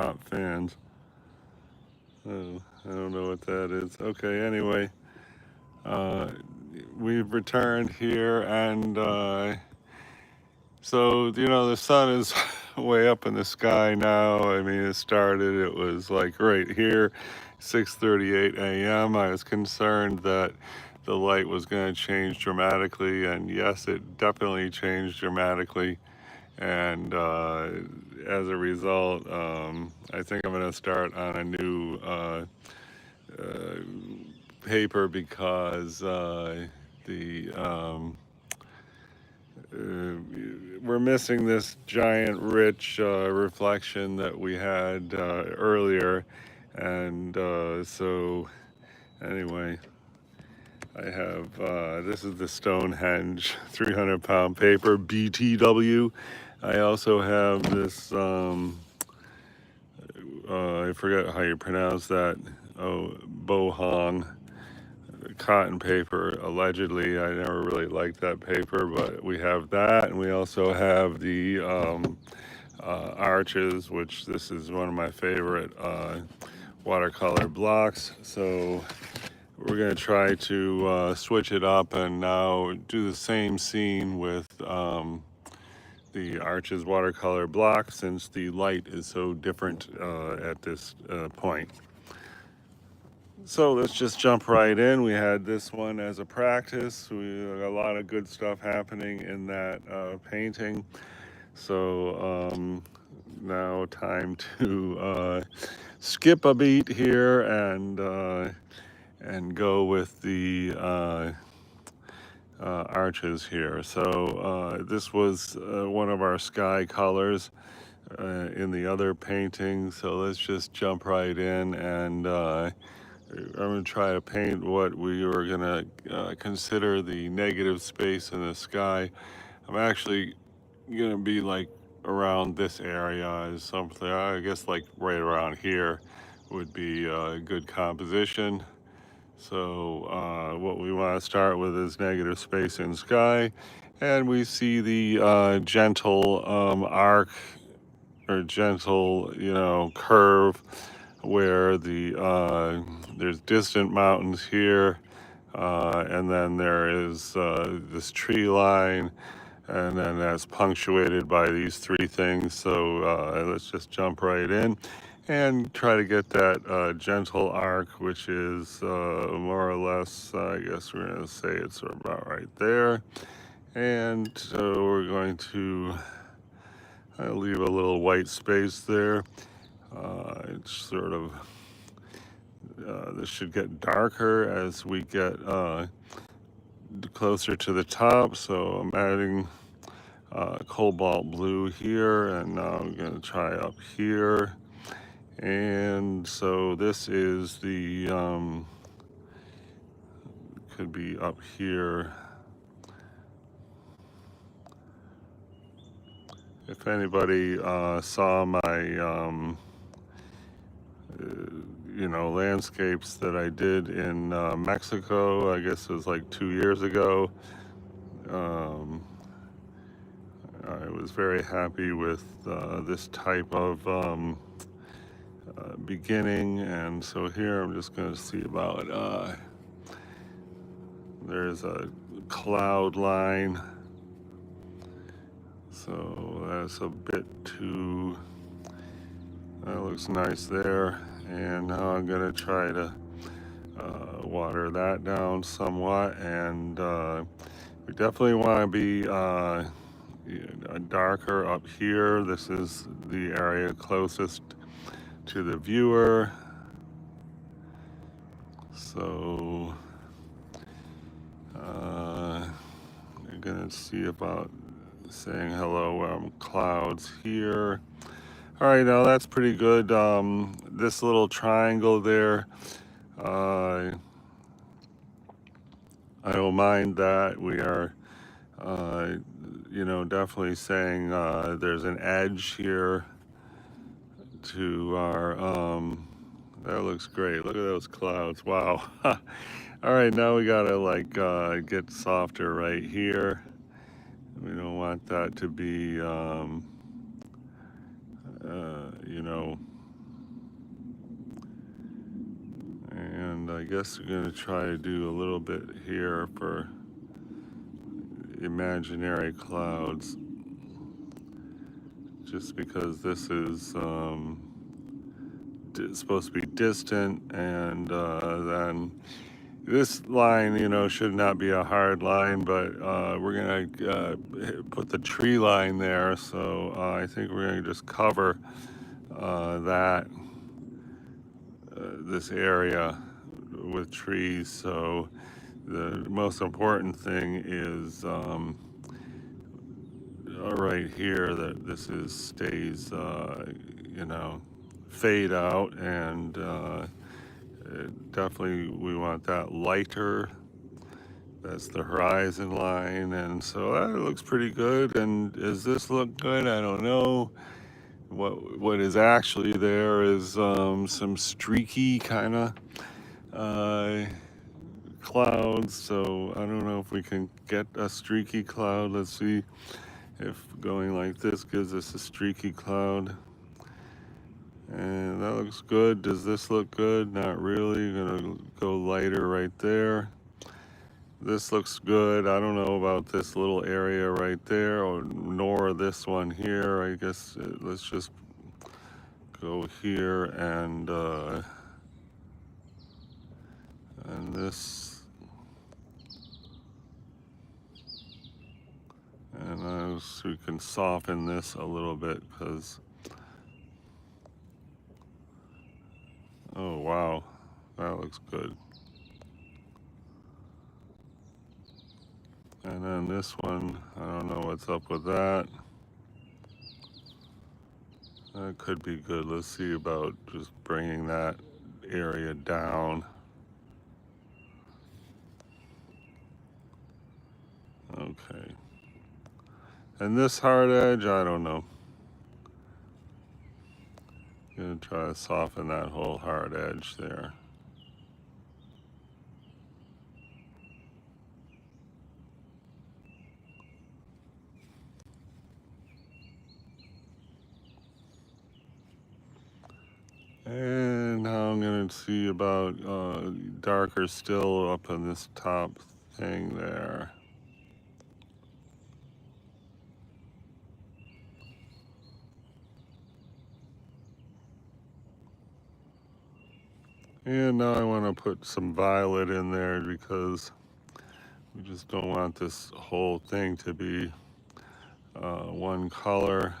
not fans. Oh, I don't know what that is. Okay, anyway, uh, we've returned here, and so the sun is way up in the sky now. I mean, it was like right here, 6:38 a.m. I was concerned that the light was going to change dramatically, and yes, it definitely changed dramatically. And as a result, I think I'm going to start on a new uh, paper because the we're missing this giant, rich reflection that we had earlier, and so anyway, I have this is the Stonehenge 300-pound paper BTW. I also have this. I forget how you pronounce that. Oh, bohong cotton paper. Allegedly, I never really liked that paper, but we have that, and we also have the arches, which this is one of my favorite watercolor blocks. So we're gonna try to switch it up and now do the same scene with the arches watercolor block, since the light is so different at this point. So let's just jump right in. We had this one as a practice. We got a lot of good stuff happening in that painting. So now time to skip a beat here and go with the arches here. So this was one of our sky colors in the other painting. So let's just jump right in, and I'm going to try to paint what we were going to consider the negative space in the sky. I'm actually going to be like around this area is something, I guess like right around here would be a good composition. So what we want to start with is negative space in sky, and we see the gentle arc or gentle, curve where there's distant mountains here, and then there is this tree line, and then that's punctuated by these three things. So let's just jump right in and try to get that gentle arc, which is more or less, I guess we're going to say it's about right there. And so we're going to leave a little white space there. It's sort of, this should get darker as we get closer to the top. So I'm adding cobalt blue here, and now I'm going to try up here. And so this is the, could be up here. If anybody saw my, landscapes that I did in Mexico, I guess it was like 2 years ago, um, I was very happy with this type of beginning. And so here I'm just going to see about, there's a cloud line. So that's a bit too, that looks nice there. And now I'm going to try to water that down somewhat. And we definitely want to be darker up here. This is the area closest to the viewer. So you're going to see about saying hello, clouds here. All right, now that's pretty good. This little triangle there, I don't mind that. We are, definitely saying there's an edge here to our, that looks great. Look at those clouds. Wow. All right, now we gotta like get softer right here. We don't want that to be, uh, you know, I guess we're going to try to do a little bit here for imaginary clouds, just because this is supposed to be distant, and then this line, you know, should not be a hard line, but we're gonna put the tree line there, so I think we're gonna just cover this area with trees. So the most important thing is right here that this stays, you know, fade out, and definitely we want that lighter. That's the horizon line, and so that looks pretty good. And does this look good? I don't know. What is actually there is some streaky kind of clouds. So I don't know if we can get a streaky cloud. Let's see if going like this gives us a streaky cloud. And that looks good. Does this look good? Not really. Gonna go lighter right there. This looks good. I don't know about this little area right there, or nor this one here. I guess let's just go here and this, and we can soften this a little bit, because oh wow, that looks good. And then this one, I don't know what's up with that. That could be good. Let's see about just bringing that area down. Okay. And this hard edge, I don't know. Gonna try to soften that whole hard edge there. And now I'm gonna see about darker still up on this top thing there. And now I want to put some violet in there, because we just don't want this whole thing to be one color.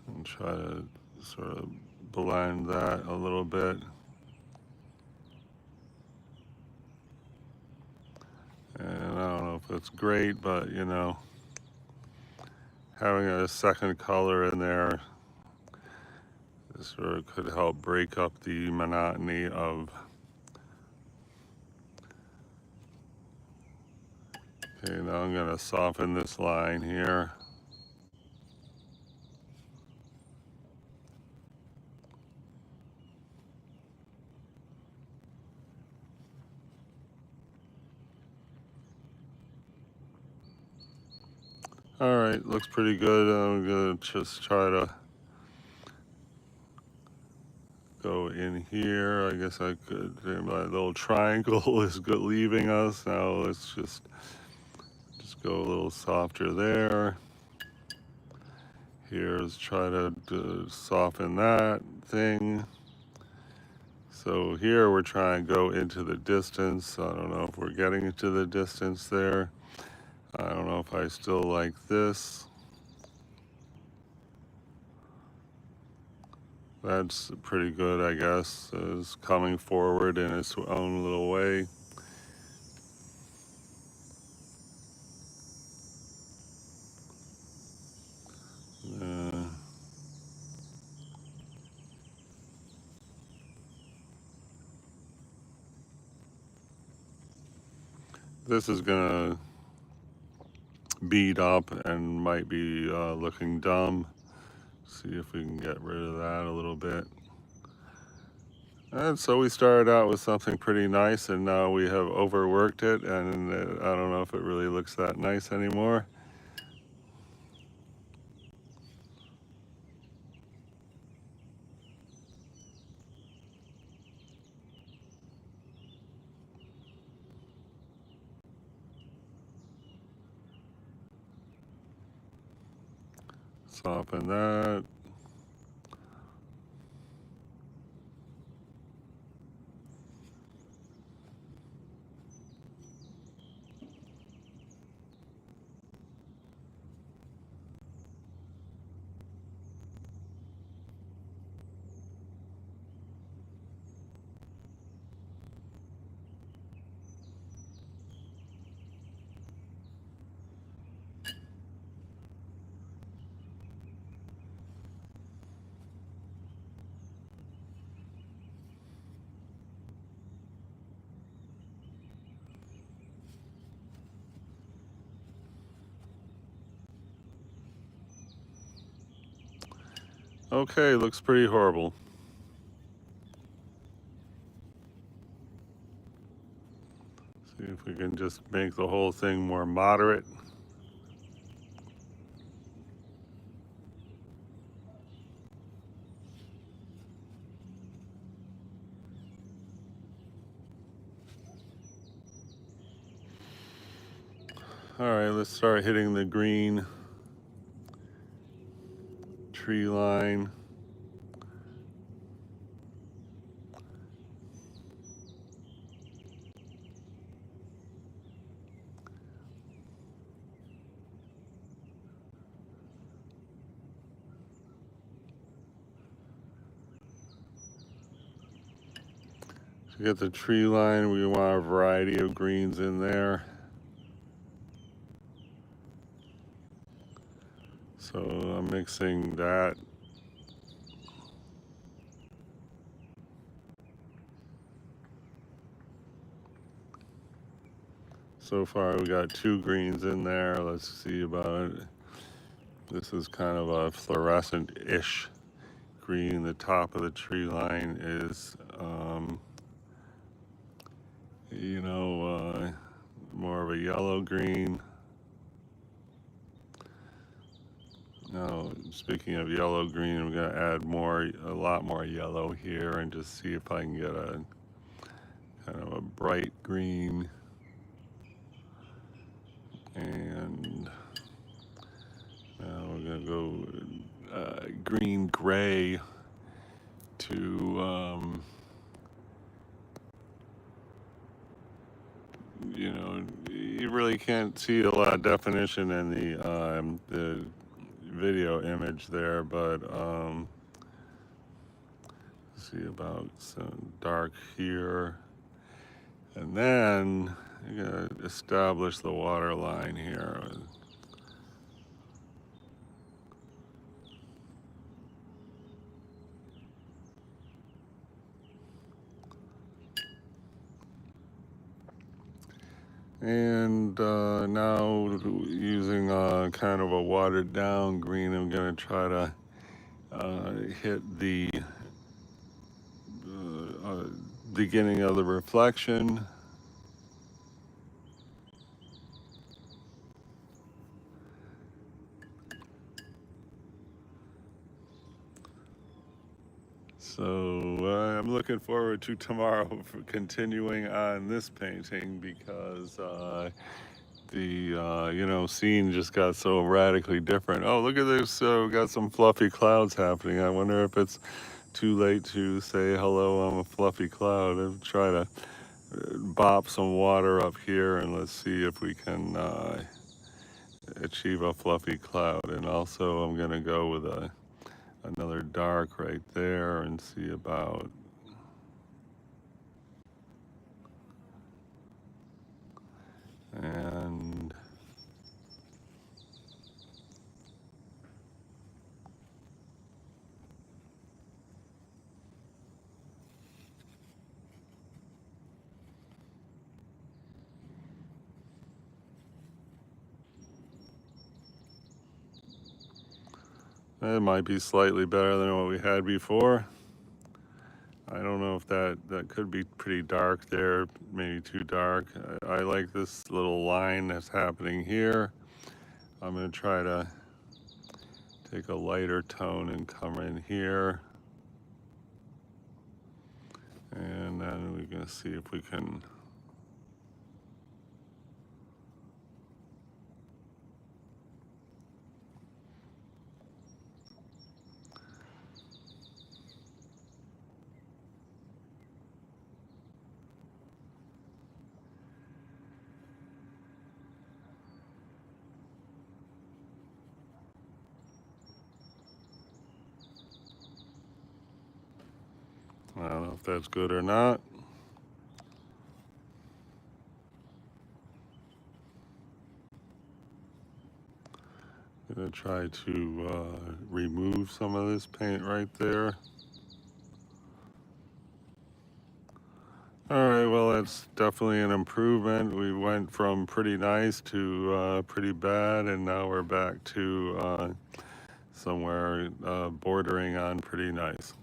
And try to sort of blend that a little bit. And I don't know if it's great, but you know, having a second color in there, this sort of could help break up the monotony of. Okay, now I'm gonna soften this line here. All right, looks pretty good. I'm gonna just try to go in here. I guess I could. My little triangle is good leaving us. Now let's just go a little softer there. Here's try to soften that thing. So here we're trying to go into the distance. I don't know if we're getting into the distance there. I don't know if I still like this. That's pretty good, I guess. It's coming forward in its own little way. This is gonna bead up and might be looking dumb. See if we can get rid of that a little bit. And so we started out with something pretty nice, and now we have overworked it, and I don't know if it really looks that nice anymore. soften that. Okay, looks pretty horrible. See if we can just make the whole thing more moderate. All right, let's start hitting the green tree line. To get the tree line, we want a variety of greens in there. So I'm mixing that. So far we got 2 greens in there. Let's see about it. This is kind of a fluorescent-ish green. The top of the tree line is, more of a yellow green. Now, speaking of yellow green, I'm gonna add a lot more yellow here and just see if I can get a kind of a bright green. And now we're gonna go green gray to, you really can't see a lot of definition in the video image there, but see about some dark here. And then you're gonna establish the water line here. And now using kind of a watered down green, I'm gonna try to hit the beginning of the reflection. So I'm looking forward to tomorrow for continuing on this painting because the scene just got so radically different. Oh, look at this! We got some fluffy clouds happening. I wonder if it's too late to say hello. I'm a fluffy cloud. I'll try to bop some water up here and let's see if we can achieve a fluffy cloud. And also, I'm gonna go with another dark right there and see about. And it might be slightly better than what we had before. I don't know if that could be pretty dark there, maybe too dark. I like this little line that's happening here. I'm gonna try to take a lighter tone and come in here. And then we're gonna see if we can I don't know if that's good or not. I'm gonna try to remove some of this paint right there. All right, well, that's definitely an improvement. We went from pretty nice to pretty bad, and now we're back to somewhere bordering on pretty nice.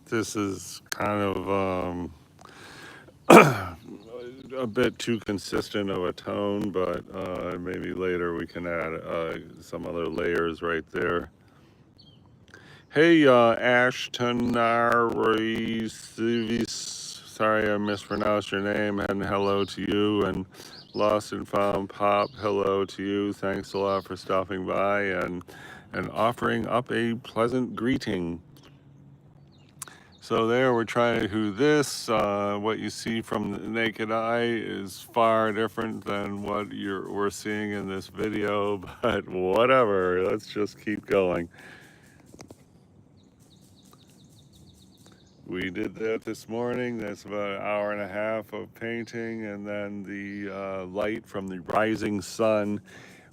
This is kind of a bit too consistent of a tone, but maybe later we can add some other layers right there. Hey, Ashton sorry I mispronounced your name, and hello to you, and Lost and Found Pop, hello to you. Thanks a lot for stopping by and offering up a pleasant greeting. So there, we're trying to do this. What you see from the naked eye is far different than what we're seeing in this video, but whatever, let's just keep going. We did that this morning. That's about an hour and a half of painting, and then the light from the rising sun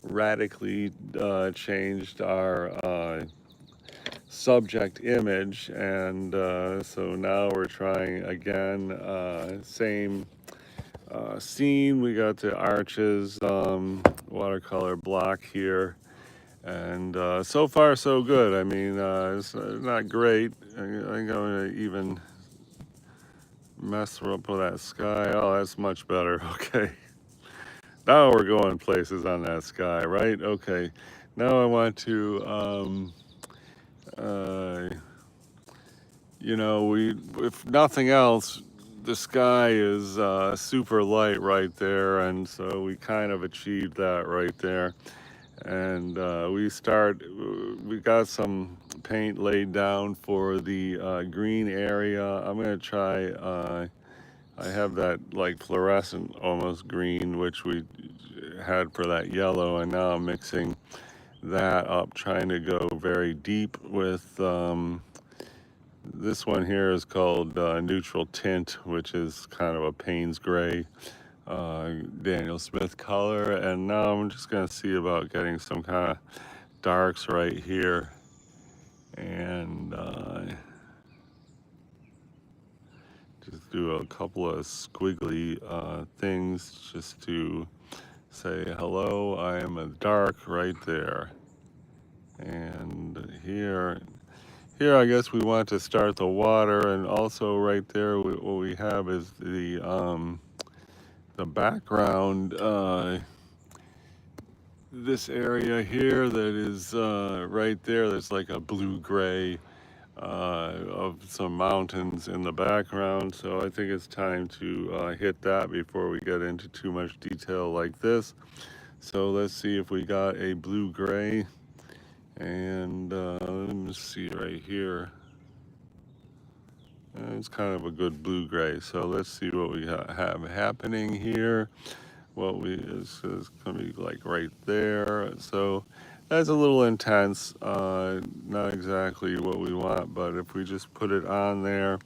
radically changed our subject image, and so now we're trying again, same scene. We got the arches, watercolor block here, and so far so good. I mean, it's not great. I'm going to even mess up with that sky. Oh, that's much better. Okay, now we're going places on that sky, right? Okay, now I want to you know, if nothing else, the sky is super light right there, and so we kind of achieved that right there. And we got some paint laid down for the green area. I'm gonna try, I have that like fluorescent almost green, which we had for that yellow, and now I'm mixing that up, trying to go very deep with this one here is called Neutral Tint, which is kind of a Payne's Gray, Daniel Smith color. And now I'm just going to see about getting some kind of darks right here. And just do a couple of squiggly things just to say, hello, I am a dark right there. And here, I guess we want to start the water, and also right there, what we have is the background. This area here that is right there. There's like a blue-gray of some mountains in the background. So I think it's time to hit that before we get into too much detail like this. So let's see if we got a blue-gray. And let me see right here. It's kind of a good blue-gray. So let's see what we have happening here. What is going to be like right there. So that's a little intense. Not exactly what we want, but if we just put it on there,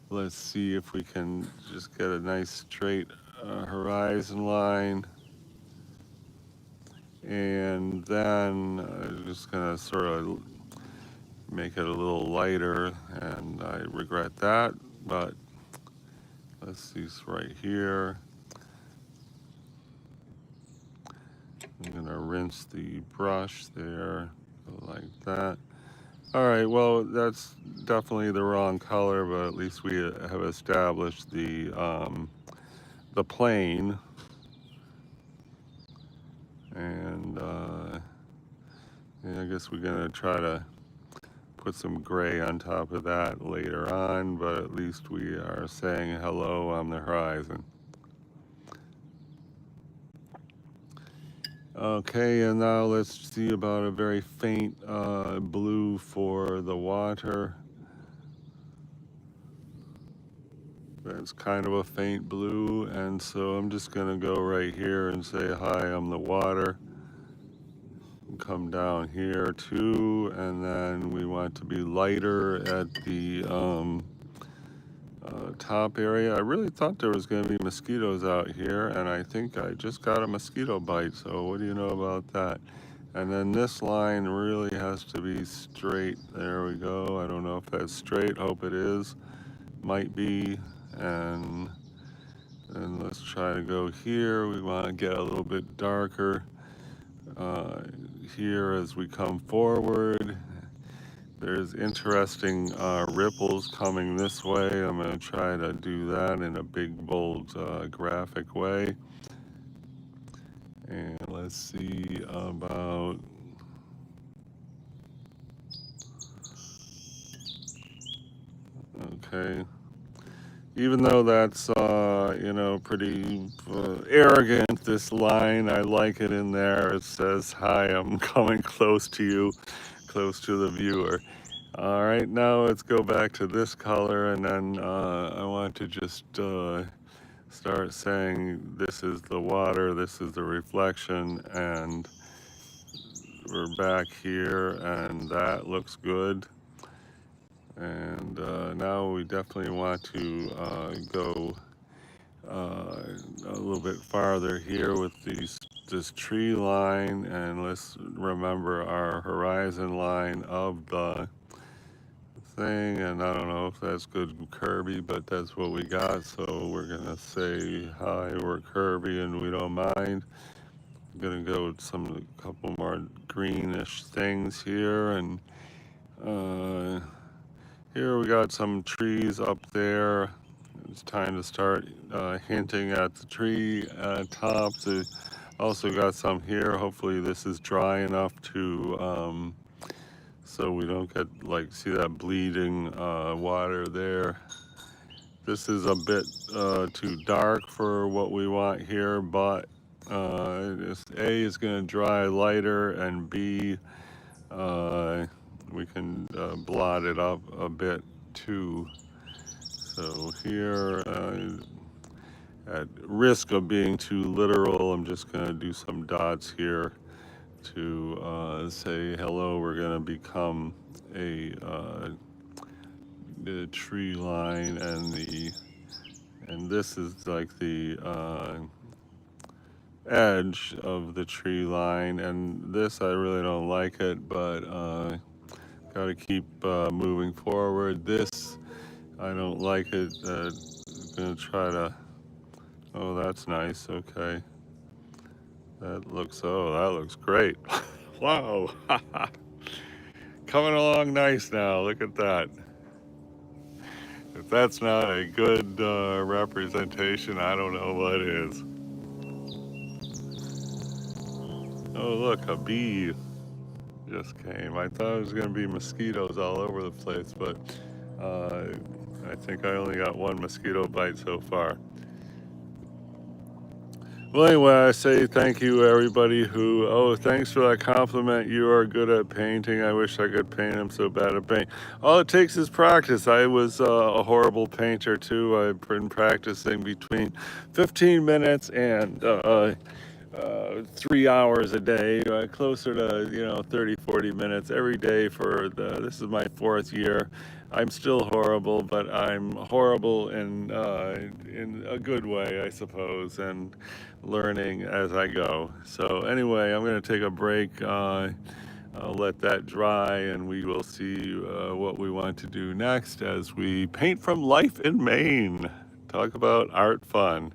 let's see if we can just get a nice straight horizon line. And then just gonna sort of make it a little lighter, and I regret that, but let's see right here. I'm gonna rinse the brush there like that. All right, well, that's definitely the wrong color, but at least we have established the plane. And yeah, I guess we're gonna try to put some gray on top of that later on, but at least we are saying hello on the horizon. Okay, and now let's see about a very faint blue for the water. That's kind of a faint blue, and so I'm just gonna go right here and say, hi, I'm the water. Come down here too, and then we want to be lighter at the top area. I really thought there was going to be mosquitoes out here, and I think I just got a mosquito bite, so what do you know about that? And then this line really has to be straight. There we go. I don't know if that's straight. Hope it is. Might be. And then let's try to go here. We want to get a little bit darker here as we come forward. There's interesting ripples coming this way. I'm going to try to do that in a big, bold, graphic way. And let's see about... Okay. Even though that's, you know, pretty arrogant, this line, I like it in there. It says, hi, I'm coming close to you, close to the viewer. All right, now let's go back to this color, and then I want to just start saying this is the water, this is the reflection, and we're back here, and that looks good. And now we definitely want to go a little bit farther here with this tree line, and let's remember our horizon line of the thing. And I don't know if that's good Kirby, but that's what we got, so we're gonna say hi, we're Kirby and we don't mind. I'm gonna go with a couple more greenish things here, and here we got some trees up there. It's time to start hinting at the tree tops. Also got some here. Hopefully this is dry enough to so we don't get, like, see that bleeding water there. This is a bit too dark for what we want here, but A is going to dry lighter, and B, we can blot it up a bit too. So here, at risk of being too literal, I'm just going to do some dots here to say hello. We're going to become the tree line, and this is like the edge of the tree line, and this I really don't like it, but got to keep moving forward. This I don't like it. Gonna try to... Oh, that's nice. Okay, that looks great. Wow. Coming along nice now. Look at that. If that's not a good representation, I don't know what is. Oh, look, a bee just came. I thought it was going to be mosquitoes all over the place, but I think I only got one mosquito bite so far. Well, anyway, I say thank you, everybody who... Oh, thanks for that compliment. You are good at painting. I wish I could paint. I'm so bad at paint. All it takes is practice. I was a horrible painter, too. I've been practicing between 15 minutes and 3 hours a day, closer to 30, 40 minutes every day for this is my 4th year. I'm still horrible, but I'm horrible in a good way, I suppose, and learning as I go. So anyway, I'm going to take a break. I'll let that dry, and we will see what we want to do next as we paint from life in Maine. Talk about art fun.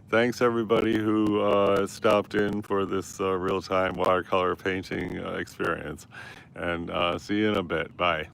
Thanks everybody who stopped in for this real-time watercolor painting experience, and see you in a bit. Bye.